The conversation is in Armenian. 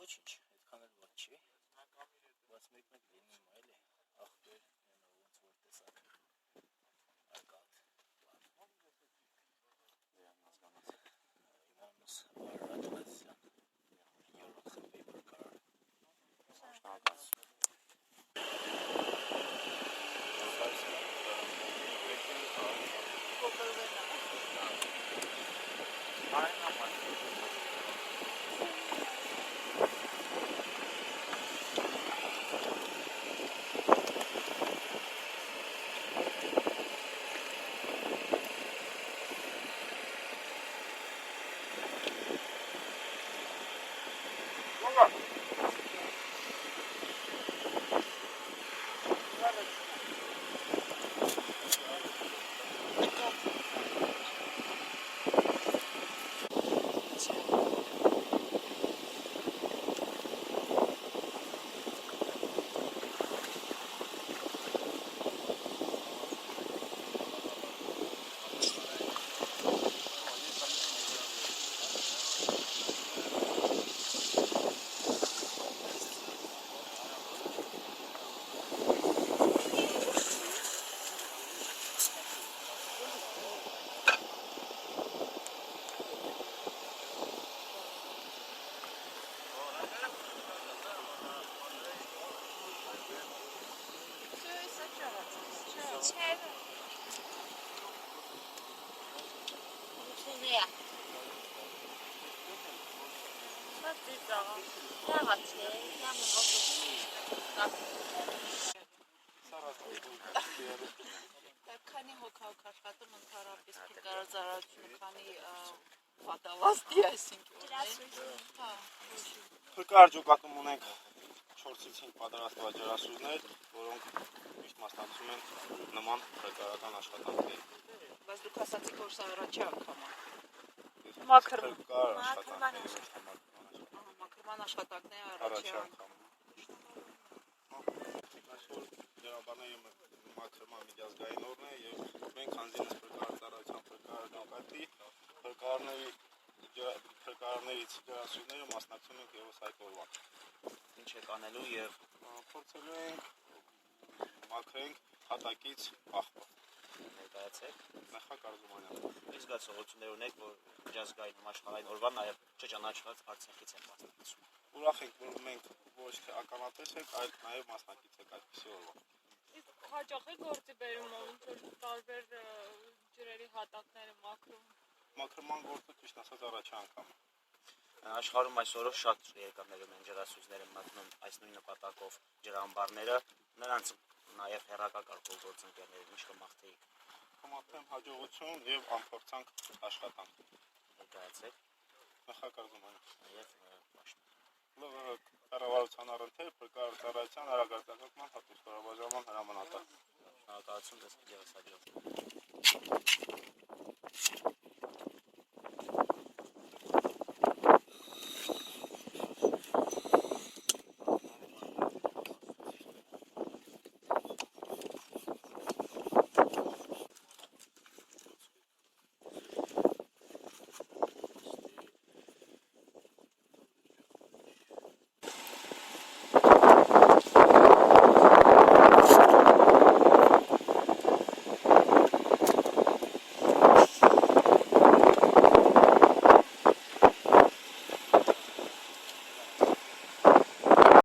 Ոչինչ, այդքան էլ ված չի, բայց մեկ-մեկ լինում էլի, աղբեր, ոնց որ տեսակ, արկատ, իմանուս Արարատ Ղազյան, երորդ խմբի փրկարար, շնորհակալություն։ Քանի հոգ աշխատում ընդհանրապես փրկարարությունը, քանի պատավաստի, այսինքն Փրկարար ջոկատում ունենք 4-ից 5 պատրաստված ջրասուզներ, որոնք միշտ մասնակցում են նման փրկարարական աշխատանքների։ Բայց դուք ասացիք, որ սա առաջի անգամ է։ Մաքրման աշխատանքների առաջի անգամ։ Այսօր ջրաբանների մաքրման միջազգային օրն է եւ մենք հանձինս փրկարար ծառայության փրկարար ջոկատի փրկարարներից ջրասուզները մասնակցում ենք եւս այդ օրվան։ Ինչ եք անելու եւ Փորձելու ենք մաքրենք հատակից աղբը։ ներկայացեք։ Մեխակ Արզումանյան։ Ինչ զգացողություններ ունեք, որ միջազգային համաշխարհային օրվան նաեւ չճանաչված Արցախից են մասնակցում։ Ուրախ ենք, որ մենք ոչ թե ականատես ենք, այլ նաեւ մասնակից ենք այդպիսի օրվան։ Հաճախ է գործի բերում, ոնց որ տարբեր ջրերի հատակները մաքրում։ Մաքրման գործը ճիշտ ասած առաջի անգամ է։ Աշխարհում այսօրով շատ երկրներում են ջրասուզները մտնում այս նույն նպատակով ջրամբարները, նրանց նաեւ հեռակակարգ գործընկերներ ինչ կմաղթեիք։ Կմաղթեմ հաջողություն եւ անփորձանք աշխատանք։ Ներկայացեք։ Մեխակ Արզումանյան։ Եվ պաշտ։ Կառավարության առընթեր փրկարար ծառայության հարագործակցման հատուկ ստորաբաժանման հրամանատար։ Շնորհակալություն, դες եւս հաջող։